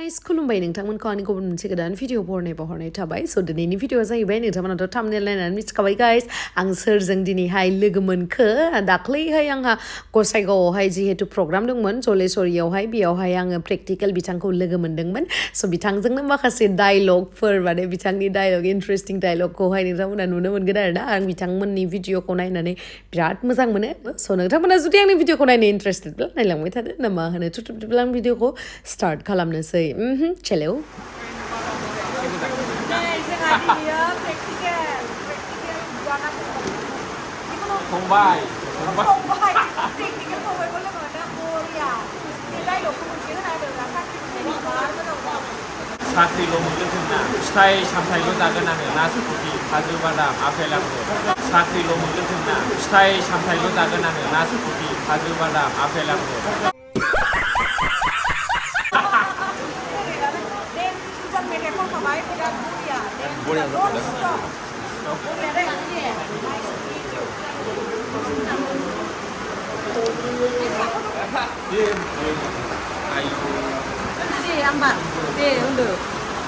guys खुलुमबाय नोंथांमोनखौ आंनि गुबुन मोनसे गोदान भिडिअ बहरनाय थाबाय स' दिनैनि भिडिअआ जाहैबाय नोंथांमोनाथ' थाम्बनेल नायनानै मिथिखाबाय गाइस आं सोरजों दिनैहाय लोगो मोनखो दाख्लैहाय आंहा गसाइगावआवहाय जिहेतु प्रग्राम दंमोन जलेश्वरीयावहाय बेयावहाय आङो प्रेक्टिकेल बिथांखौ लोगो मोनदोंमोन स' बिथांजोंनो माखासे डायलगफोर माने बिथांनि डायलग इन्टारेस्टिं डायलगखौहाय नोंथांमोना नुनो मोनगोन आरोना आं बिथांमोननि भिडिअखौ नायनानै बिराद मोजां मोनो स' नोंथांमोना जुदि आंनि भिडिअखौ नायनो इन्टारेस्टेडब्ला नायलांबाय थादो ना मा होनो थुथुबदिब्ला आं भिडिअखौ स्टार्ट खालामनोसै चलो Bombay. साख्रिल' मोनगोन जोंना फिथाइ सामथाइल' जागोन आङो नासपति काजु बादाम आपेल आंगुर साख्रिल' मोनगोन जोंना फिथाइ सामथाइल' जागोन आङो नासपति काजु बादाम आपेल आंगुर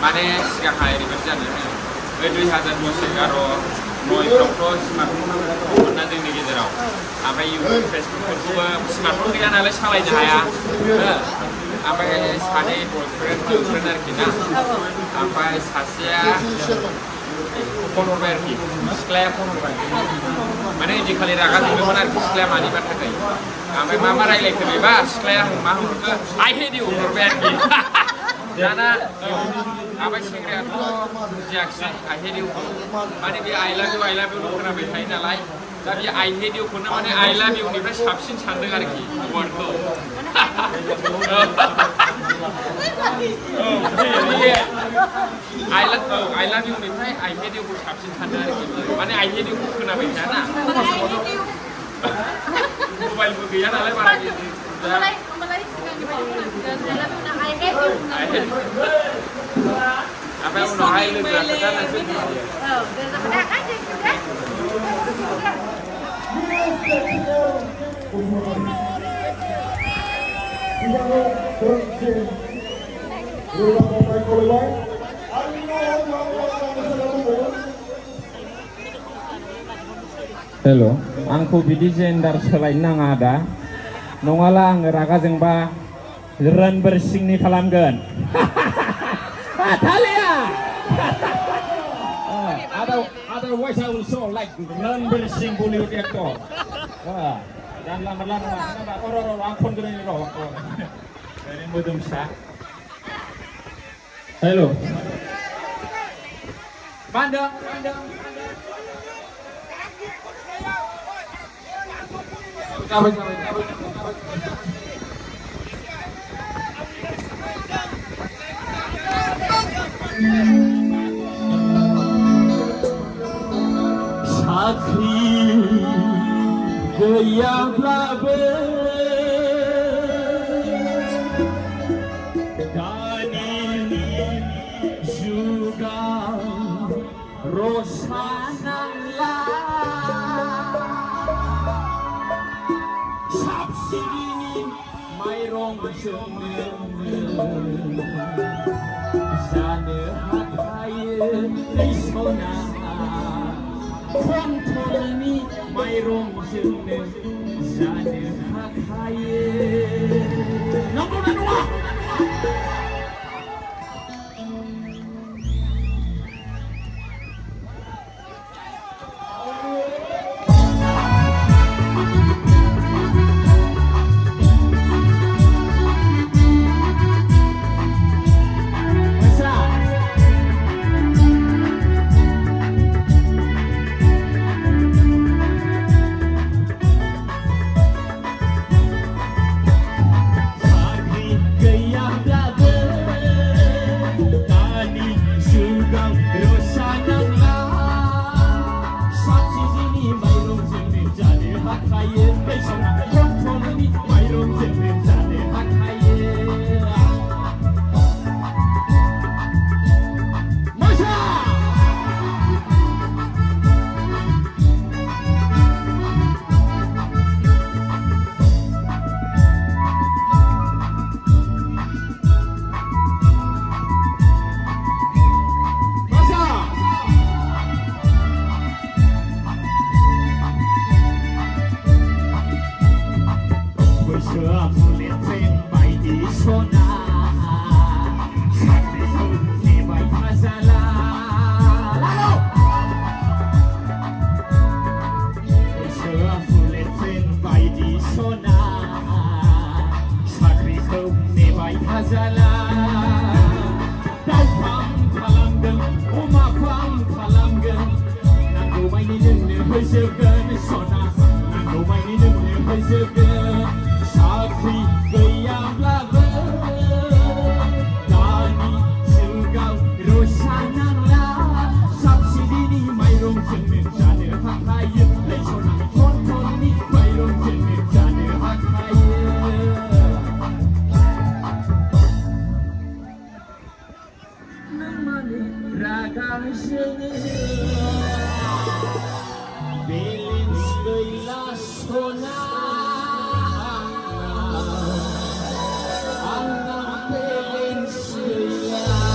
माने सिगांहाय ओरैबायदि जादों बे 2011 स्मार्टफन मोनना जोंनि गेजेराव ओमफ्राय इउटुब फेसबुकफोरखौबो स्मार्टफन गैया नालाय सालायनो हाया ओमफ्राय सानै बयफ्रेन्ड आरोखि ना ओमफ्राय सासेया फन हरबाय आरोखि सिख्लाया फन हरबाय माने इदिखालि रागा जोंदोंमोन आरोखि सिख्लाया मानिबा थाखाय ओमफ्राय मा रायलायखो बेबा सिख्लाया मा हरखो आइ हेट इउ हरबाय आरोखि दाना ओमफ्राय सेंग्रायाथ' बुजियाखिसै आइ हेट इउखौ माने बे आइ लाभ इउल' खोनाबाय थायो नालाय दा बे आइ हेट इउखौनो माने आइ लाभ इउनिफ्राय साबसिन सानदों आरोखि वार्डखौ आइ लाभ इउनिफ्राय आइ हेट इउखौ साबसिन सानदों आरोखि माने आइ हेट इउखौ खोनाबाय थायाना मबाइलबो गैया नालाय बारा ओमफ्राय उनावहाय लोगोआ खोन्थानोसै हेल' आंखौ बिदि जेन्डार सोलायनो नाङा दा नङाला आङो रागा जोंबा रणबीर सिंहनि खालामगोन थालिया otherwise I will show like Ranbir Singh Bollywood actor जानला मोनला नङा आं खनग्रोनि र' ओरै मोदोमसा हेल' मा होनदों जाबाय साख्रि गैयाब्लाबो दानि जुगाव रसा नांला साबसिडिनि माइरंजोंनो जानो हाखायो दै सना कन्ट्रलनि माइरंजोंनो जानो हाखायो नंगौना नङा gaya ได้ฟังพลังเดิมมาฟังพลังเดิมนั่งดูไม่นิดหนึ่งเนี่ยเฮ้ยเชื่อเกินไม่สนนะนั่งดูไม่นิดหนึ่งเนี่ยเฮ้ยเชื่อเกินชาครีเกยยามลาเบอดานีจึงเก่าโรชานังลาชับชีดีนี่ไม่ลงจึงเนื้อจานเนื้อหักไทยเลยชนนังคนนี่ไม่ลงจึงเนื้อจานเนื้อหักไทยBilin segala sona Anak bilin segala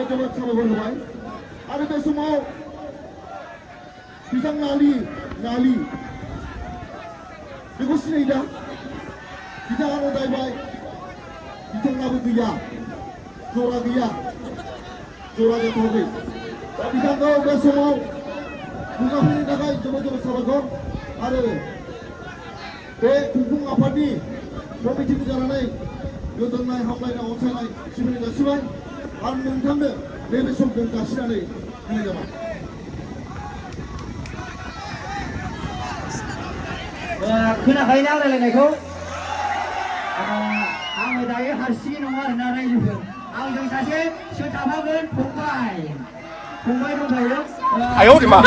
Kita coba bermain. Ada tak semua bisa ngali. Because ni dah kita akan ada baik. Kita nak berjaya, jora jatuh. Tapi kita tahu semua bukan ini dah kaya coba sabar. Ada. Kumpul apa ni? Komiti bicara naik. 요즘 나이 한라인에 온천나이 시민이가 수반 안능탐대 내내 손병가 시간에 하내자마 खोनाखायो ना रायलायनायखौ आं दायो हारसिङै नङा आरोना रायजोफोर आंजों सासे सोथाफागोन फंबाय दंखायो आयौ मा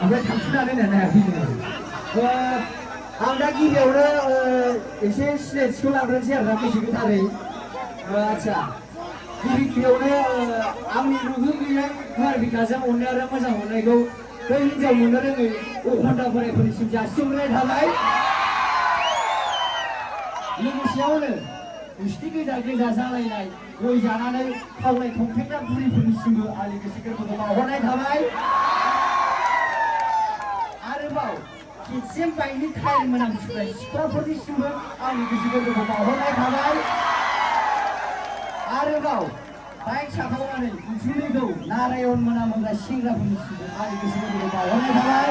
ओमफ्राय थांफिननानै आं दा गिबियावनो एसे सिनायथिखौ लाग्रोनोसै आरोना गोसो गोथारै आदसा गिबियावनो आंनि रुगु गैयै गुवार बिखाजों अननाय आरो मोजां मोननायखौ बै हिन्जाव मोननो रोङै अखन्दा बोराइफोरनिसिम जासिहरनाय थाबाय लोगोसेयावनो गुस्थि गोजा गोजा जालायनाय गय जानानै खावलाय खुंफेरग्रा बुरिफोरनिसिमबो आंनि गोसो गोरबोखौ बावहरनाय थाबाय आरोबाव किटसेम बाइकनि टायार मोनामसुनाय सिख्लाफोरनिसिमबो आंनि गोसो गोरबोखौ बावहरनाय थाबाय आरोबाव बाइक साखावनानै उखुन्दैखौ नारायण मोनामोनग्रा सेंग्राफोरनिसिमबो आंनि गोसो गोरबोखौ बावहरनाय थाबाय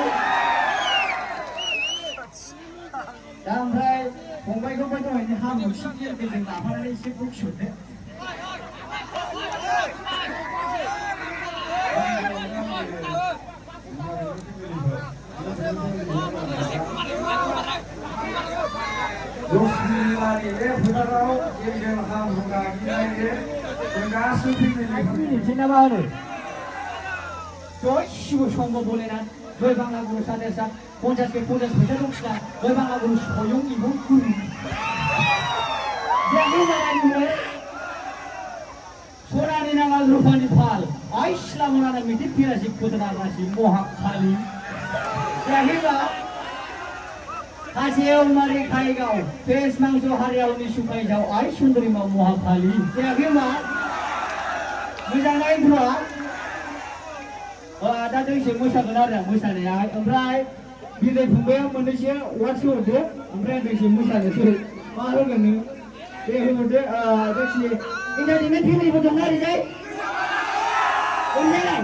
दा ओमफ्राय फंबायखौ बै दहायनि हामुसिनि गेजेरजों लाफानानै एसे बुंसुदो नामा होनो जयसिबो संग बलेना जय बांला गुरु सादेरसा 50 फैसा दंसिना जय बांला गुरु सयं इबो गुरु जेबो जानानै सरानि नाङा रुपानि फाल आइस्ला मोनाना मिथि पिरासि कुदनागासि महाखालि जाहिबा हाजेव मारि खाइगाव फेस मांस हारियावनि सुखाइजाव आइ सुन्दरिमा महाखालि जाहिबा मोजाङै ब्र दा दोंसे मोसागोन आरो मोसानाया ओमफ्राय बिलाइ फंबाया मोननैसो वार्डसो हरदो ओमफ्राय दोंसे मोसानोसै मा होगोन नों बे होहरदो दोंसे इन्टारटेनमेन्ट फिल्मबो दं ना ओरैजाय ओरैजाय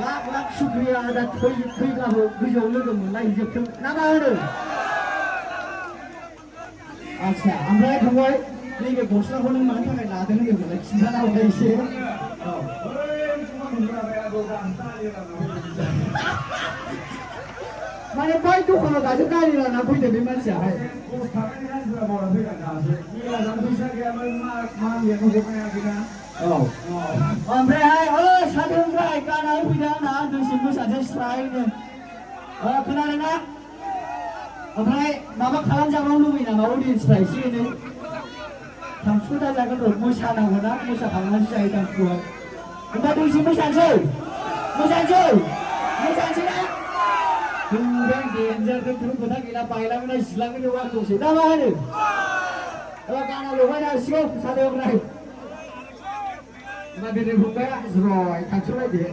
लाख लाख शुक्रिया दा फैब्लाबो गोजौआव लोगो मोनलायजोबथों ना मा होनो आच्छा ओमफ्राय फंबाय नैबे गस्लाखौ नों मानि थाखाय लादों होनदोंमोनलाय खिन्थाना हरलाय एसे माने बै दखानाव दासो गारि लाना फैदों बे मानसियाहाय ओमफ्रायहाय साथोनिफ्राय गाना फैदों आंना दोंसे मोसानोसै स्रायनो खोनादोंना ओमफ्राय माबा खालामजाबावनो लुबैयो नामा अडियेन्सफ्रा एसे एनै थांफु दा जागोन र' मोसानांगौ ना मोसाखांनानैसो जायो थांफुआ होमबा दोंसे मोसानोसै ना जों डेन्जार दोनथ'नो खोथा गैला बायलांनाय जिलांनो वार्डसै ना मा होनो गाना लगायनो हासिगौ साथायावलाय होमबा दिनै फंबाया ज्रय थांस'लायदो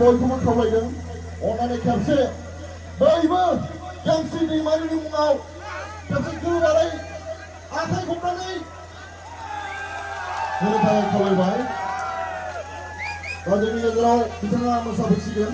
बयखौबो खावलायदों अननानै खेबसे बयबो गांसि दैमारिनि मुङाव खेबसे गोबारै आखाइ खबनानै होनो थाखाय खावलायबाय दा जोंनि गेजेराव बिथाङा मोसाफैसिगोन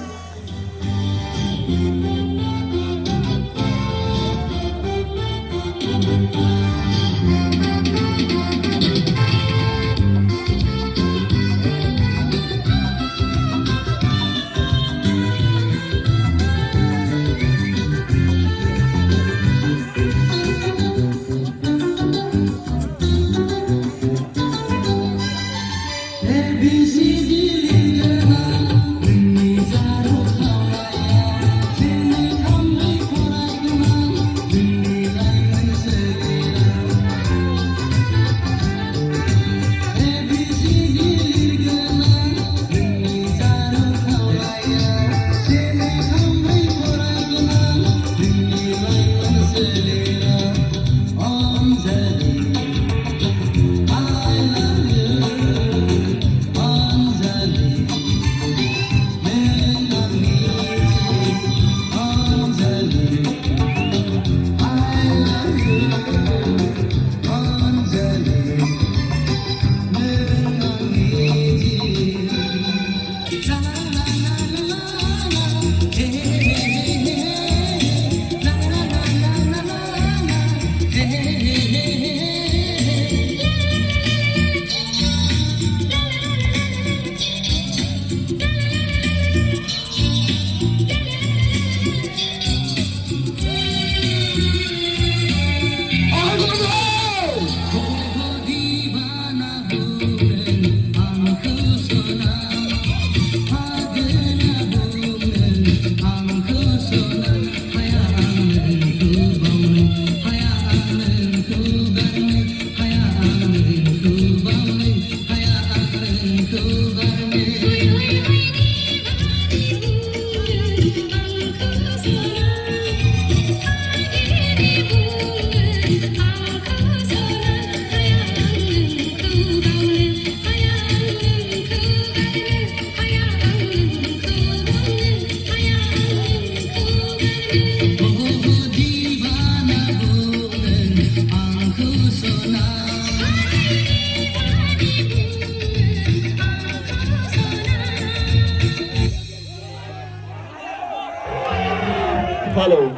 Follow.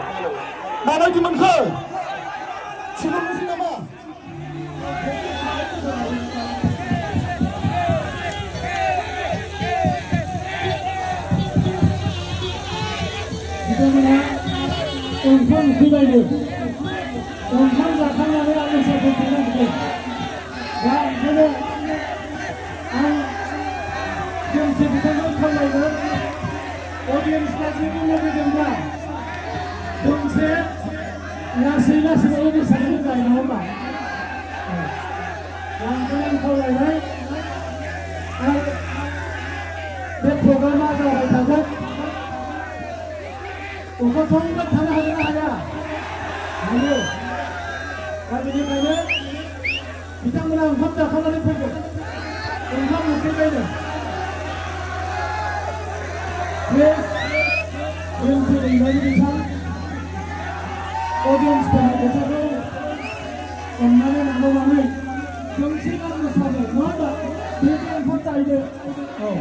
Mana di mana? Sino mo sila ma? बिथांमोना ओंखाम उखैबायनो ओंखाम जाखांनानै आं मोसाखौ खुंनांगौ दा ओंखायनो आं जोंसो बिथांखौ खावलायगोन अडियेन्सफ्रा जुदि लुबैदोंब्ला दोंसे लासै लासैबाबो मोसानो जायो नङा होमबा दा ओंखायनो आं खावलायबाय आरो बे प्रग्रामा जाबाय थागोन अखाफ्रावबो थानो हागोन ना हाया हायो दा बेनिखायनो बिथांमोना ओंखाम जाखांनानै फैगोन ओंखाम उखैबायनो बे जों फोरोंबाय बिथां अडियेन्सफोरा बिथांखौ अननानै नाजावनानै दोंसे गान मोसानो नङा होमबा बे गानखौ जाहैदो औ